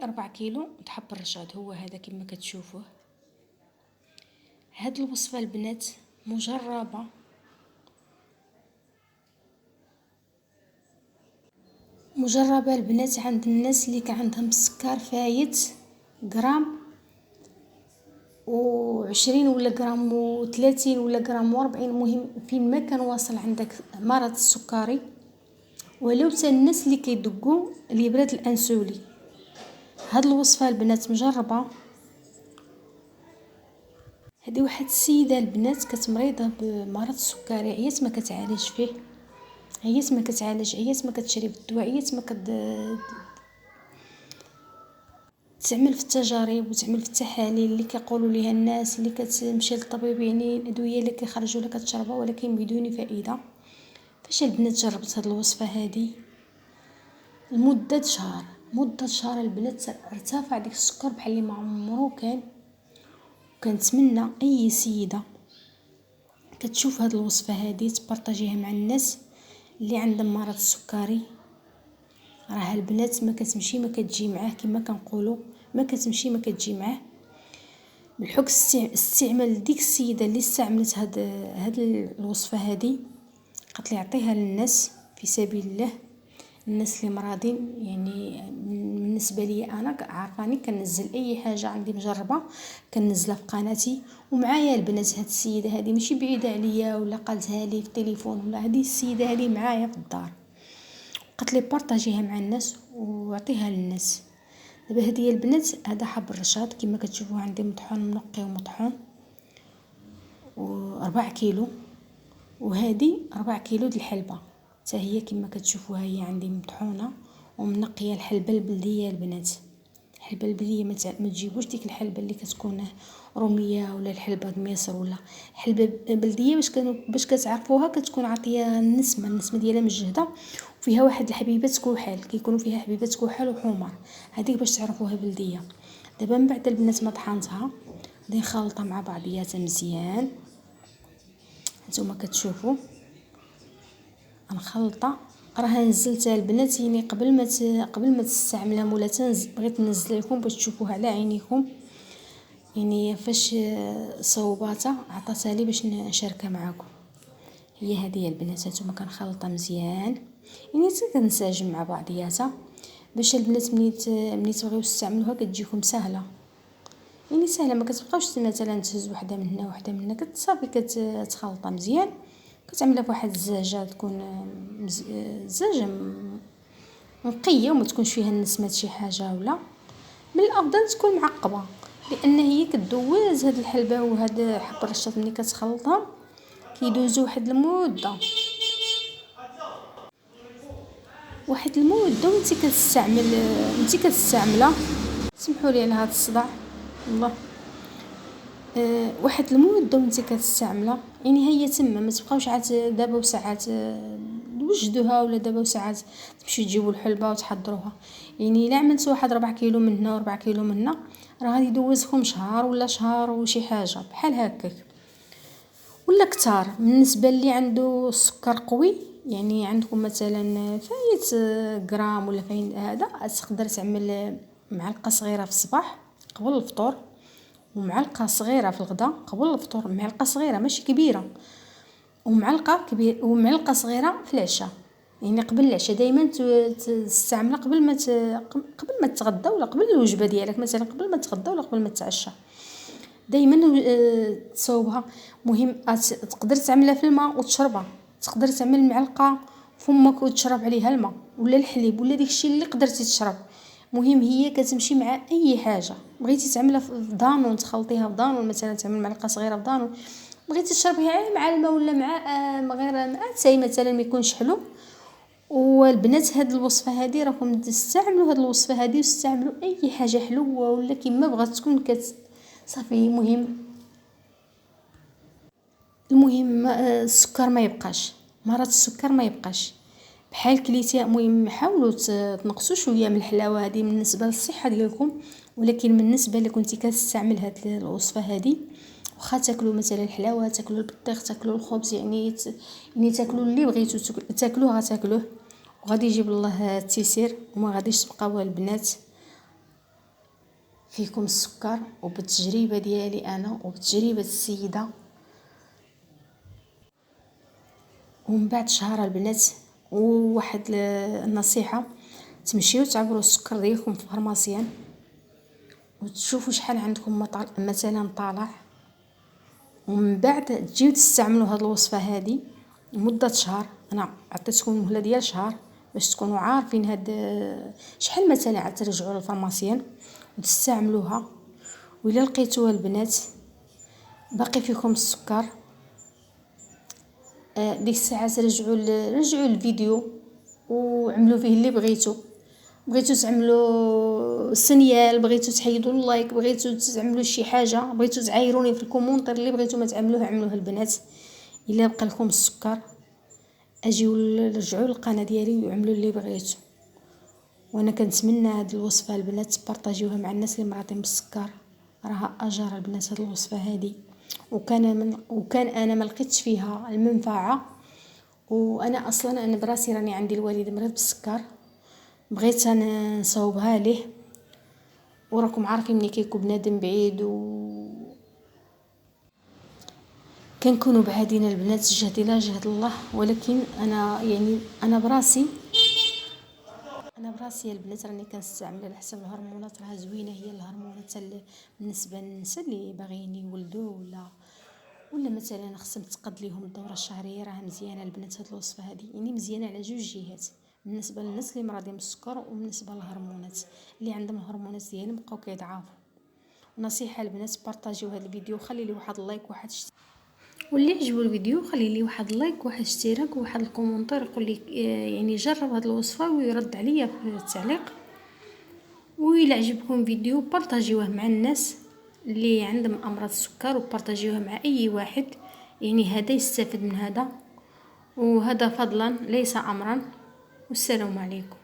4 كيلو طحب الرشاد هو هذا كما كتشوفوه. هاد الوصفة البنات مجربة البنات عند الناس اللي كان عندهم السكر فايت غرام و20 ولا غرام و30 ولا غرام و40. المهم فين ما كان واصل عندك مرض السكري، ولو تا الناس اللي كيدقوا الابرات الانسولي. هاد الوصفة البنات مجربة. هذه واحد السيدة البنات كتمريضة بمرض السكري، عيات ما كتعالج فيه، عيات ما كتعالج، عيات ما كتشري الدواء، عيات ما تعمل في التجارب وتعمل في التحاليل اللي كيقولوا ليها الناس، اللي كتمشي للطبيب يعني الادويه اللي كيخرجوا لها كتشربها ولكن بدون فائده. فاش البنات جربت هاد الوصفه هذه لمده شهر، البنات ارتفع ديك السكر بحال اللي ما عمرو كان. وكنتمنى اي سيده كتشوف هاد الوصفه هذه تبارطاجيها مع الناس اللي عندهم مرض السكري. راه البنات ما كتمشي ما كتجي معاه، كما كنقولوا ما كتمشي ما كتجي معاه. بالحق استعمال ديك السيده اللي استعملت هاد الوصفه هذه، قالت لي عطيها للناس في سبيل الله، الناس اللي مرضين. يعني بالنسبه لي انا عارفاني كنزل اي حاجه عندي مجربه كنزلها في قناتي. ومعايا البنات هاد السيده هذه ماشي بعيده عليا ولا قالتها لي في التليفون، ولا هذه السيده هذه معايا في الدار، قالت لي بارطاجيها مع الناس واعطيها للناس. دابا هذه البنات هذا حب الرشاد كما كتشوفوا عندي مطحون منقي ومطحون، و4 كيلو. وهذه 4 كيلو د الحلبه حتى هي كما كتشوفوها هي عندي مطحونه ومنقيه. الحلبه البلديه البنات، الحلبه البلديه ما تجيبوش ديك الحلبه اللي كتكون روميه ولا الحلبه د مصر، ولا حلبه بلديه باش كتعرفوها كتكون عطيه النسمه ديالها مجهده وفيها واحد الحبيبات كحل، كيكونوا فيها حبيبات كحل وحمر، هذيك باش تعرفوها بلديه. دابا من بعد البنات ما طحنتها غادي نخلطها مع بعضياتها مزيان. نتوما كتشوفوا نخلطها، راه نزلتها البنات يعني قبل ما تستعملها، ولا بغيت ننزل لكم باش تشوفوها على عينيكم. يعني فاش صوباتها عطاتها لي باش نشاركها معكم. هي هذه البنات نتوما كنخلطها مزيان، يعني كنساجم مع بعضياتها باش البنات ملي تبغيو تستعملوها كتجيكم سهله. يعني سهله، ما كتبقاوش مثلا تهز وحده من هنا وحده من هنا، كتصافي كتخلطها مزيان، كتعملها فواحد الزاجه تكون زاجه نقيه وما تكونش فيها النسمه شي حاجه. ولا من الافضل تكون معقبه، لان هي كدوز هاد الحلبه وهاد حب الرشاد ملي كتخلطهم كيدوزوا واحد المده وانت كتستعملها. سمحوا لي على هذا الصداع والله. واحد المده وانت كتستعملها يعني هي تما، ما تبقاوش عاد دابا وساعات نوجدوها، ولا دابا وساعات تمشيو تجيبوا الحلبه وتحضروها. يعني الا عملتوا واحد 4 كيلو من هنا و4 كيلو من هنا راه غادي يدوزكم شهر ولا شهر وشي حاجه بحال هكاك ولا كتار. بالنسبه اللي عنده السكر قوي، يعني عندكم مثلا فايت غرام ولا فايت هذا، تقدر تعمل معلقه صغيره في الصباح قبل الفطور، ومعلقه صغيره في الغداء قبل الفطور، معلقه صغيره ماشي كبيره، ومعلقه صغيره في العشاء. يعني قبل العشاء دائما تستعملها قبل ما تتغدى ولا قبل الوجبه ديالك، مثلا قبل ما تتغدى ولا قبل ما تتعشى دائما تصوبها. مهم تقدر تعملها في الماء وتشربها، تقدر تعمل معلقه فمك وتشرب عليها الماء ولا الحليب ولا داكشي اللي قدرتي تشرب. مهم هي كتمشي مع اي حاجه. بغيتي تعملها في دانون تخلطيها في دانون، مثلا تعمل معلقه صغيره في دانون، بغيتي تشربيها مع الماء ولا مع غير ماء حتى مثلا ما يكونش حلو. والبنات هاد الوصفه هذه راكم تستعملوا هاد الوصفه هذه وتستعملوا اي حاجه حلوه ولا كيما بغات تكون صافي. المهم السكر ما يبقاش، مرض السكر ما يبقاش بحال كليتي. المهم حاولوا تنقصوا شويه من الحلاوه هذه بالنسبه للصحه ديالكم. ولكن بالنسبه لك كنتي كتستعمل هذه الوصفه هذه، واخا تاكلوا مثلا الحلاوه، تاكلوا البطيخ، تاكلوا الخبز، يعني تاكلوا اللي بغيتوا تاكلوه، غادي يجيب الله التيسير وما غاديش تبقاو البنات فيكم السكر وبالتجربة ديالي أنا وبتجربة السيدة. ومن بعد شهر البنات، وواحد النصيحة، تمشيو تعبروا السكر ديالكم في الفارماسيان وتشوفوا شحال عندكم مثلا طالع، ومن بعد تجيو تستعملوا هاد الوصفة هذه لمدة شهر. أنا عطيتكم مهلة ديال شهر باش تكونوا عارفين هاد شحال مثلا عاد ترجعوا للفارماسيان وتستعملوها. وإلا لقيتوها البنات باقي فيكم السكر، ديك الساعات رجعوا الفيديو وعملوا فيه اللي بغيتو تعملوا سنيال، بغيتو تحيدوا اللايك، بغيتو تعملوا شي حاجه، بغيتو تعايروني في الكومونتير اللي بغيتو ما تعملوه عملوه البنات. الا بقى لكم السكر اجيو رجعوا للقناه ديالي وعملوا اللي بغيتو. وانا كنتمنى هاد الوصفه البنات تبارطاجيوها مع الناس اللي مرضين بالسكر، راها اجر البنات هاد الوصفه هذه. وكان انا ما لقيتش فيها المنفعه، وانا اصلا انا براسي راني عندي الوالد مريض بالسكر، بغيت انا نصوبها ليه. وراكم عارفين ملي كيكون بنادم بعيد كنكونوا بعادين البنات جهدي لا جهد الله. ولكن انا يعني انا براسي البنات راني كنستعمل على حسب الهرمونات، راها زوينه هي الهرمونات بالنسبه للنساء اللي باغيين يولدوا ولا مثلا خصهم تقاد ليهم الدوره الشهريه، راها مزيانه البنات هاد الوصفه هذه، يعني مزيانه على جوج جهات، بالنسبه للناس اللي مرضين بالسكر وبالنسبه للهرمونات اللي عندهم الهرمونات ديالهم بقاو كيضعفوا. نصيحه البنات بارطاجيو هذا الفيديو، خلي لي واحد اللايك واحد واللي عجبو الفيديو خلي لي واحد اللايك واحد اشتراك وواحد الكومونتير يقول لي يعني جرب هذه الوصفه ويرد عليا في التعليق. وإلا عجبكم فيديو بارطاجيوه مع الناس اللي عندهم امراض السكر، وبارطاجيوه مع اي واحد يعني هذا يستفد من هذا، وهذا فضلا ليس امرا. والسلام عليكم.